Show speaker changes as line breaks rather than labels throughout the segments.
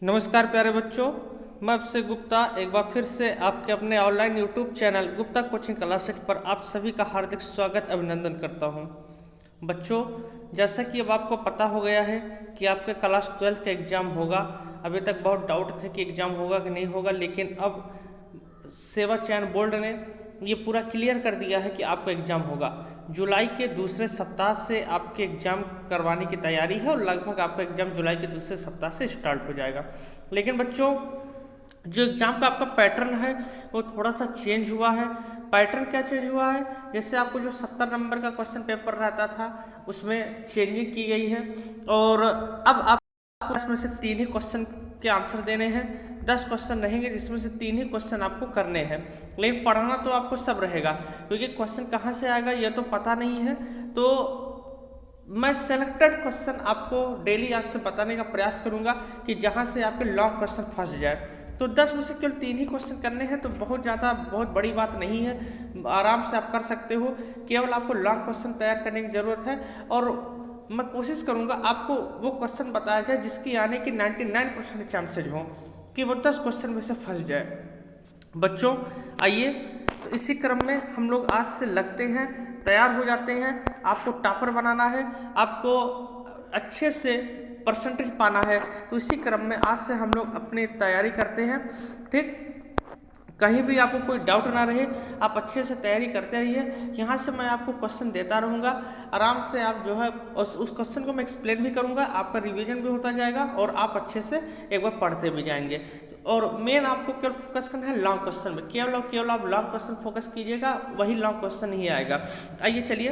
नमस्कार प्यारे बच्चों, मैं अभिषेक गुप्ता एक बार फिर से आपके अपने online YouTube channel Gupta coaching classes पर आप सभी का हार्दिक स्वागत अभिनंदन करता हूं। बच्चों, जैसा कि अब आपको पता हो गया है कि आपके क्लास 12 का एग्ज़ाम होगा। अभी तक बहुत डाउट थे कि एग्ज़ाम होगा कि नहीं होगा, लेकिन अब सेवा चयन बोर्ड ने ये पूरा क्लियर कर दिया है कि आपका एग्ज़ाम होगा। जुलाई के दूसरे सप्ताह से आपके एग्ज़ाम करवाने की तैयारी है और लगभग आपका एग्ज़ाम जुलाई के दूसरे सप्ताह से स्टार्ट हो जाएगा। लेकिन बच्चों, जो एग्ज़ाम का आपका पैटर्न है वो थोड़ा सा चेंज हुआ है। पैटर्न क्या चेंज हुआ है? जैसे आपको जो 70 नंबर का क्वेश्चन पेपर रहता था उसमें चेंजिंग की गई है और अब आप इसमें से 3 ही क्वेश्चन के आंसर देने हैं। 10 क्वेश्चन रहेंगे जिसमें से 3 ही क्वेश्चन आपको करने हैं, लेकिन पढ़ना तो आपको सब रहेगा, क्योंकि क्वेश्चन कहाँ से आएगा यह तो पता नहीं है। तो मैं सेलेक्टेड क्वेश्चन आपको डेली आज से बताने का प्रयास करूंगा कि जहां से आपके लॉन्ग क्वेश्चन फंस जाए। तो 10 में से केवल 3 ही क्वेश्चन करने हैं, तो बहुत बड़ी बात नहीं है, आराम से आप कर सकते हो। केवल आपको लॉन्ग क्वेश्चन तैयार करने की ज़रूरत है और मैं कोशिश करूंगा आपको वो क्वेश्चन बताया जाए जिसकी आने की 99% चांसेज हों कि वो 10 क्वेश्चन में से फंस जाए। बच्चों आइए, तो इसी क्रम में हम लोग आज से लगते हैं, तैयार हो जाते हैं। आपको टॉपर बनाना है, आपको अच्छे से परसेंटेज पाना है, तो इसी क्रम में आज से हम लोग अपनी तैयारी करते हैं। ठीक, कहीं भी आपको कोई डाउट ना रहे, आप अच्छे से तैयारी करते रहिए। यहाँ से मैं आपको क्वेश्चन देता रहूँगा, आराम से आप जो है उस क्वेश्चन को मैं एक्सप्लेन भी करूँगा, आपका रिवीजन भी होता जाएगा और आप अच्छे से एक बार पढ़ते भी जाएंगे। और मेन आपको केवल फोकस करना है लॉन्ग क्वेश्चन में, केवल आप लॉन्ग क्वेश्चन फोकस कीजिएगा, वही लॉन्ग क्वेश्चन ही आएगा। आइए चलिए,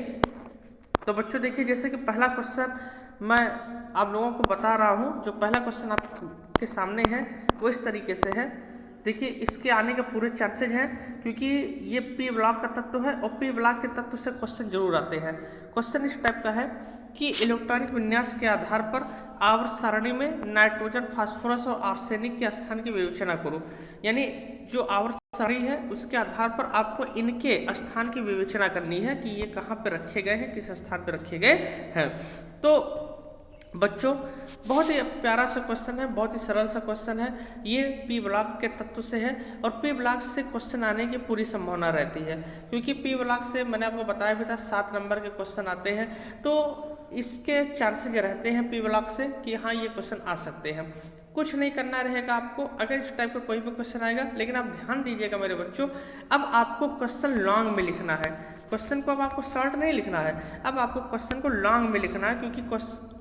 तो बच्चों देखिए, जैसे कि पहला क्वेश्चन मैं आप लोगों को बता रहा हूँ। जो पहला क्वेश्चन आपके सामने है वो इस तरीके से है। देखिए, इसके आने के पूरे चांसेज हैं, क्योंकि ये पी ब्लॉक का तत्व है और पी ब्लॉक के तत्व से क्वेश्चन जरूर आते हैं। क्वेश्चन इस टाइप का है कि इलेक्ट्रॉनिक विन्यास के आधार पर आवर्त सारणी में नाइट्रोजन, फास्फोरस और आर्सेनिक के स्थान की विवेचना करो। यानी जो आवर्त सारणी है उसके आधार पर आपको इनके स्थान की विवेचना करनी है कि ये कहाँ पे रखे गए हैं, किस स्थान पे रखे गए हैं। तो बच्चों, बहुत ही प्यारा सा क्वेश्चन है, बहुत ही सरल सा क्वेश्चन है। ये पी ब्लॉक के तत्व से है और पी ब्लॉक से क्वेश्चन आने की पूरी संभावना रहती है, क्योंकि पी ब्लॉक से मैंने आपको बताया भी था 7 नंबर के क्वेश्चन आते हैं, तो इसके चांसेज रहते हैं पी ब्लॉक से कि हाँ ये क्वेश्चन आ सकते हैं। कुछ नहीं करना रहेगा आपको अगर इस टाइप का कोई भी क्वेश्चन आएगा, लेकिन आप ध्यान दीजिएगा मेरे बच्चों, अब आपको क्वेश्चन लॉन्ग में लिखना है। क्वेश्चन को अब आपको शॉर्ट नहीं लिखना है, अब आपको क्वेश्चन को लॉन्ग में लिखना है, क्योंकि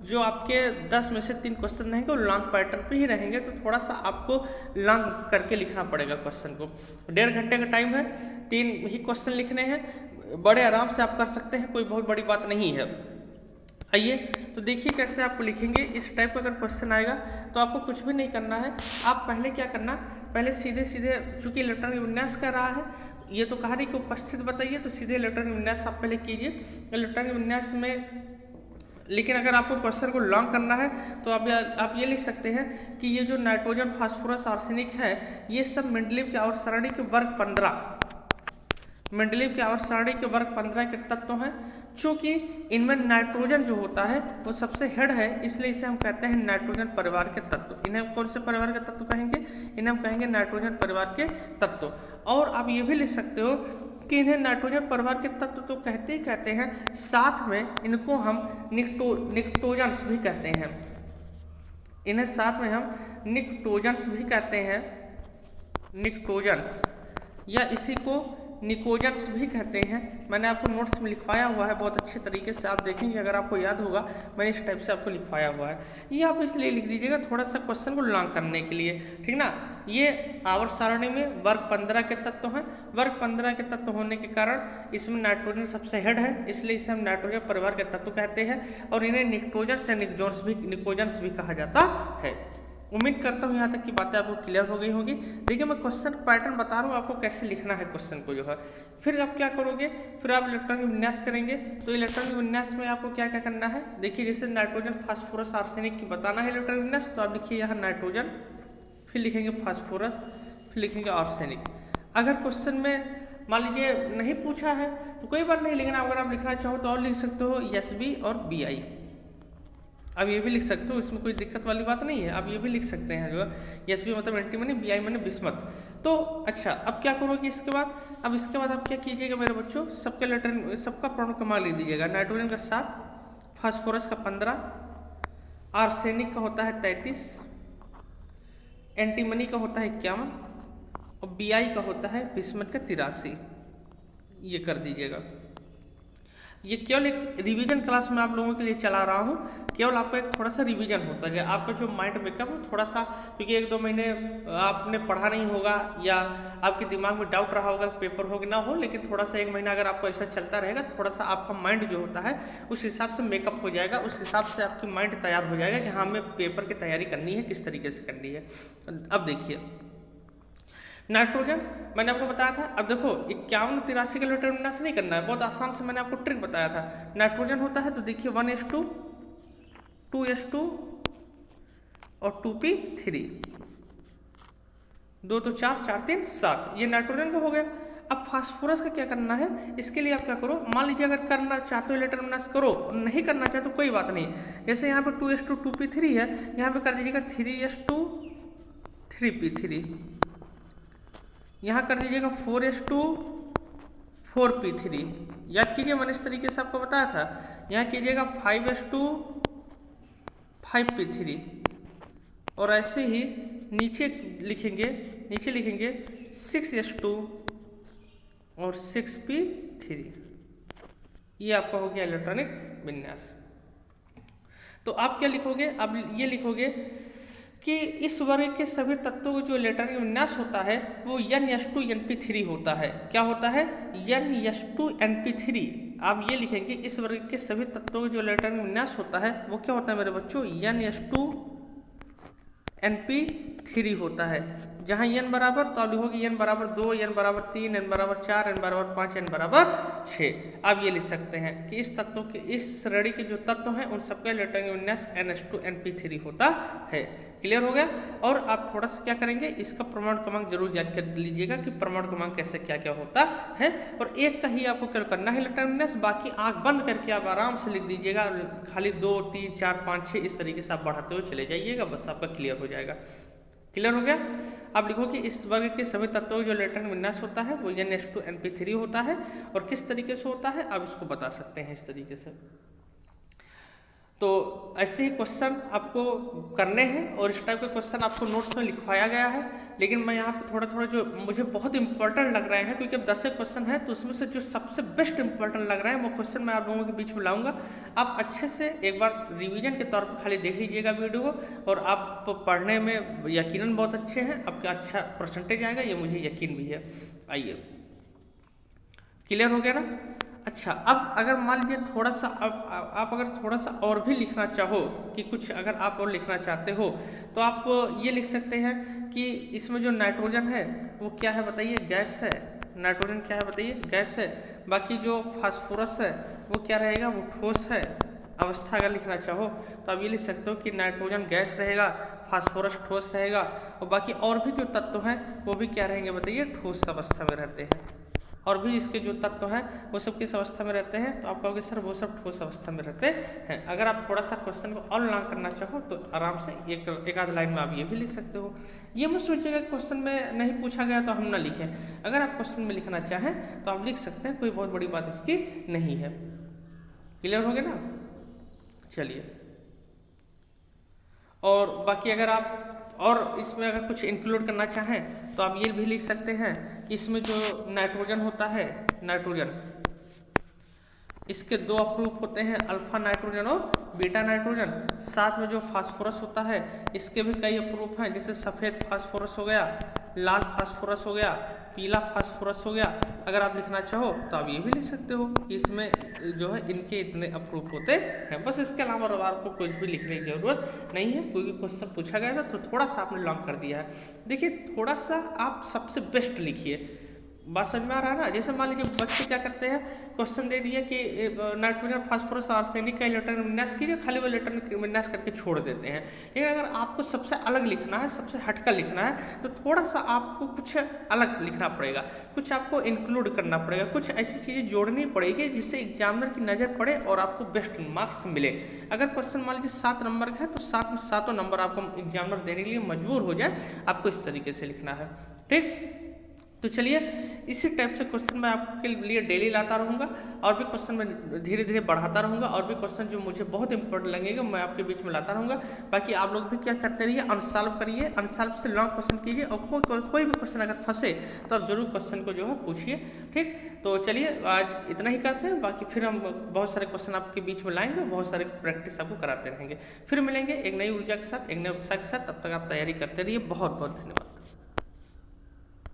जो आपके 10 में से 3 क्वेश्चन रहेंगे वो लॉन्ग पैटर्न पे ही रहेंगे, तो थोड़ा सा आपको लॉन्ग करके लिखना पड़ेगा क्वेश्चन को। 1.5 घंटे का टाइम है, 3 ही क्वेश्चन लिखने हैं, बड़े आराम से आप कर सकते हैं, कोई बहुत बड़ी बात नहीं है। आइए, तो देखिए कैसे आपको लिखेंगे। इस टाइप का अगर क्वेश्चन आएगा तो आपको कुछ भी नहीं करना है। आप पहले क्या करना, पहले सीधे सीधे, चूंकि इलेक्ट्रॉनिक विन्यास कर रहा है, ये तो कहा नहीं कि उपस्थित बताइए, तो सीधे इलेक्ट्रॉनिक विन्यास आप पहले कीजिए। इलेक्ट्रॉनिक विन्यास में, लेकिन अगर आपको क्वेश्चन को लॉन्ग करना है तो आप ये लिख सकते हैं कि ये जो नाइट्रोजन, फास्फोरस, आर्सेनिक है, ये सब मेंडलीव के आवर्त सारणी के वर्ग 15, मेंडलीव के आवर्त सारणी के वर्ग 15 के तत्व हैं। चूंकि इनमें नाइट्रोजन जो होता है वो सबसे हेड है, इसलिए इसे हम कहते हैं नाइट्रोजन परिवार के तत्व। इन्हें कौन से परिवार के तत्व कहेंगे? इन्हें हम कहेंगे नाइट्रोजन परिवार के तत्व। और आप ये भी लिख सकते हो कि इन्हें नाइट्रोजन परिवार के तत्व तो कहते ही कहते हैं, साथ में इनको हम निक्टोजन्स भी कहते हैं। इन्हें साथ में हम निक्टोजन्स भी कहते हैं, निक्टोजन्स, या इसी को निकोजन्स भी कहते हैं। मैंने आपको नोट्स में लिखवाया हुआ है, बहुत अच्छे तरीके से आप देखेंगे, अगर आपको याद होगा मैंने इस टाइप से आपको लिखवाया हुआ है। ये आप इसलिए लिख दीजिएगा थोड़ा सा क्वेश्चन को लॉन्ग करने के लिए, ठीक ना। ये आवर्त सारणी में वर्ग 15 के तत्व हैं। वर्ग 15 के तत्व होने के कारण इसमें नाइट्रोजन सबसे हेड है, इसलिए इसे हम नाइट्रोजन परिवार के तत्व कहते हैं, और इन्हें निक्टोजन्स या निकोजन्स भी कहा जाता है। उम्मीद करता हूँ यहाँ तक की बातें आपको क्लियर हो गई होगी। देखिए, मैं क्वेश्चन पैटर्न बता रहा हूँ आपको कैसे लिखना है क्वेश्चन को जो है। फिर आप क्या करोगे, फिर आप इलेक्ट्रॉनिक विन्यास करेंगे। तो इलेक्ट्रॉनिक विन्यास में आपको क्या क्या करना है, देखिए, जैसे नाइट्रोजन, फास्फोरस, आर्सेनिक की बताना है इलेक्ट्रॉनिक विन्यास, तो आप लिखिए यहाँ नाइट्रोजन, फिर लिखेंगे फास्फोरस, फिर लिखेंगे आर्सेनिक। अगर क्वेश्चन में मान लीजिए नहीं पूछा है तो कोई बात नहीं, लेकिन अगर आप लिखना चाहो तो और लिख सकते हो SB और BI। अब ये भी लिख सकते हो, इसमें कोई दिक्कत वाली बात नहीं है। आप ये भी लिख सकते हैं जो है एसबी मतलब एंटीमनी, बीआई माने बिस्मथ। तो अच्छा, अब क्या करोगे इसके बाद? अब इसके बाद आप क्या कीजिएगा मेरे बच्चों, सबके लेटर सबका प्रोडक्ट कमा ले दीजिएगा। नाइट्रोजन का 7, फास्फोरस का 15, आर्सेनिक का होता है 33, एंटीमनी का होता है 51 और बीआई का होता है बिस्मथ का 83। ये कर दीजिएगा। ये केवल एक रिवीजन क्लास में आप लोगों के लिए चला रहा हूँ, केवल आपका एक थोड़ा सा रिवीजन होता है, आपका जो माइंड मेकअप है थोड़ा सा, क्योंकि 1-2 महीने आपने पढ़ा नहीं होगा या आपके दिमाग में डाउट रहा होगा पेपर हो कि ना हो, लेकिन थोड़ा सा 1 महीना अगर आपको ऐसा चलता रहेगा, थोड़ा सा आपका माइंड जो होता है उस हिसाब से मेकअप हो जाएगा, उस हिसाब से आपकी माइंड तैयार हो जाएगा कि हाँ हमें पेपर की तैयारी करनी है, किस तरीके से करनी है। अब देखिए नाइट्रोजन मैंने आपको बताया था। अब देखो 51-83 का लेटर विन्यास नहीं करना है, बहुत आसान से मैंने आपको ट्रिक बताया था। नाइट्रोजन होता है तो देखिए 1s2, 2s2 और 2p3, 2 तो 4, 4 3 7, ये नाइट्रोजन का हो गया। अब फास्फोरस का क्या करना है, इसके लिए आप क्या करो, मान लीजिए अगर करना चाहते हो लेटर विन्यास करो, नहीं करना चाहते तो कोई बात नहीं। जैसे यहाँ पे 2s2 2p3 है, यहाँ पे कर दीजिएगा 3s2 3p3, यहाँ कर दीजिएगा 4s2 4p3। याद कीजिए मैंने इस तरीके से आपको बताया था। यहाँ कीजिएगा 5s2 5p3 और ऐसे ही नीचे लिखेंगे 6s2 और 6p3। ये आपका हो गया इलेक्ट्रॉनिक विन्यास। तो आप क्या लिखोगे, अब ये लिखोगे कि इस वर्ग के सभी तत्वों का जो इलेक्ट्रॉनिक विन्यास होता है वो NS2 NP3 होता है। क्या होता है? NS2 NP3। आप ये लिखेंगे इस वर्ग के सभी तत्वों का जो इलेक्ट्रॉनिक विन्यास होता है वो क्या होता है मेरे बच्चों, NS2 NP3 होता है। जहाँ n बराबर तो आप लिखोगे n बराबर 2, n बराबर 3, n बराबर 4, n बराबर 5, n बराबर 6। आप ये लिख सकते हैं कि इस तत्वों के, इस श्रेणी के जो तत्व हैं उन सबका इलेक्ट्रॉनिक विन्यास NS2 NP3 होता है। क्लियर हो गया? और आप थोड़ा सा क्या करेंगे, इसका परमाणु क्रमांक जरूर याद कर लीजिएगा कि परमाणु क्रमांक कैसे क्या क्या होता है। और एक का ही आपको क्या करना है इलेक्ट्रॉनिक विन्यास, बाकी आंख बंद करके आप आराम से लिख दीजिएगा। खाली 2, 3, 4, 5, 6 इस तरीके से आप बढ़ाते हुए चले जाइएगा, बस आपका क्लियर हो जाएगा। क्लियर हो गया? आप लिखो कि इस वर्ग के सभी तत्वों का जो इलेक्ट्रॉनिक विन्यास होता है वो NS2 NP3 होता है। और किस तरीके से होता है आप इसको बता सकते हैं इस तरीके से। तो ऐसे ही क्वेश्चन आपको करने हैं और इस टाइप के क्वेश्चन आपको नोट्स में लिखवाया गया है। लेकिन मैं यहाँ पे थोड़ा जो मुझे बहुत इंपॉर्टेंट लग रहे हैं, क्योंकि अब 10 क्वेश्चन है तो उसमें से जो सबसे बेस्ट इंपॉर्टेंट लग रहे हैं वो क्वेश्चन मैं आप लोगों के बीच में लाऊंगा। आप अच्छे से एक बार रिवीजन के तौर पर खाली देख लीजिएगा वीडियो को, और आप पढ़ने में यकीनन बहुत अच्छे हैं, आपका अच्छा परसेंटेज आएगा, ये मुझे यकीन भी है। आइए, क्लियर हो गया ना? अच्छा, अब अगर मान लीजिए थोड़ा सा आप अगर थोड़ा सा और भी लिखना चाहो कि कुछ अगर आप और लिखना चाहते हो तो आप ये लिख सकते हैं कि इसमें जो नाइट्रोजन है वो क्या है बताइए, गैस है। नाइट्रोजन क्या है बताइए, गैस है। बाकी जो फास्फोरस है वो क्या रहेगा, वो ठोस है। अवस्था अगर लिखना चाहो तो आप ये लिख सकते हो कि नाइट्रोजन गैस रहेगा, फास्फोरस ठोस रहेगा, और बाकी और भी जो तत्व हैं वो भी क्या रहेंगे बताइए, ठोस अवस्था में रहते हैं। और भी इसके जो तत्व हैं वो सब किस अवस्था में रहते हैं, तो आप कहोगे सर वो सब ठोस अवस्था में रहते हैं। अगर आप थोड़ा सा क्वेश्चन को और लॉन्ग करना चाहो तो आराम से एक आध लाइन में आप ये भी लिख सकते हो। ये मत सोचिएगा क्वेश्चन में नहीं पूछा गया तो हम ना लिखें। अगर आप क्वेश्चन में लिखना चाहें तो आप लिख सकते हैं, कोई बहुत बड़ी बात इसकी नहीं है। क्लियर हो गया ना? चलिए, और बाकी अगर आप और इसमें अगर कुछ इंक्लूड करना चाहें तो आप ये भी लिख सकते हैं कि इसमें जो नाइट्रोजन होता है, नाइट्रोजन इसके 2 अप्रूफ होते हैं, अल्फा नाइट्रोजन और बीटा नाइट्रोजन। साथ में जो फास्फोरस होता है इसके भी कई अप्रूफ हैं, जैसे सफ़ेद फास्फोरस हो गया, लाल फास्फोरस हो गया, पीला फास्फोरस हो गया। अगर आप लिखना चाहो तो आप ये भी लिख सकते हो कि इसमें जो है इनके इतने अप्रूफ होते हैं। बस इसके अलावा आपको कुछ भी लिखने की जरूरत नहीं है, क्योंकि क्वेश्चन पूछा गया था तो थोड़ा सा आपने लॉन्ग कर दिया है। देखिए, थोड़ा सा आप सबसे बेस्ट लिखिए, बात समझ में आ रहा है ना। जैसे मान लीजिए बच्चे क्या करते हैं, क्वेश्चन दे दिया कि नाइट्रोजन फास्फोरस आर्सेनिक का इलेक्ट्रॉन विन्यास कीजिए, खाली वो इलेक्ट्रॉन विन्यास करके छोड़ देते हैं। लेकिन अगर आपको सबसे अलग लिखना है, सबसे हटकर लिखना है, तो थोड़ा सा आपको कुछ अलग लिखना पड़ेगा, कुछ आपको इंक्लूड करना पड़ेगा, कुछ ऐसी चीज़ें जोड़नी पड़ेगी जिससे एग्जामिनर की नज़र पड़े और आपको बेस्ट मार्क्स मिले। अगर क्वेश्चन मान लीजिए 7 नंबर का है तो 7 में 7 नंबर आपको एग्जामिनर देने के लिए मजबूर हो जाए, आपको इस तरीके से लिखना है। ठीक, तो चलिए इसी टाइप से क्वेश्चन मैं आपके लिए डेली लाता रहूँगा, और भी क्वेश्चन मैं धीरे धीरे बढ़ाता रहूँगा, और भी क्वेश्चन जो मुझे बहुत इंपॉर्टेंट लगेगा मैं आपके बीच में लाता रहूँगा। बाकी आप लोग भी क्या करते रहिए, अनसॉल्व करिए, अनसॉल्व से लॉन्ग क्वेश्चन कीजिए, और कोई भी क्वेश्चन अगर फंसे तो आप जरूर क्वेश्चन को जो है पूछिए। ठीक, तो चलिए आज इतना ही करते हैं, बाकी फिर हम बहुत सारे क्वेश्चन आपके बीच में लाएंगे, बहुत सारे प्रैक्टिस आपको कराते रहेंगे। फिर मिलेंगे एक नई ऊर्जा के साथ, एक नए उत्साह के साथ। तब तक आप तैयारी करते रहिए। बहुत बहुत धन्यवाद।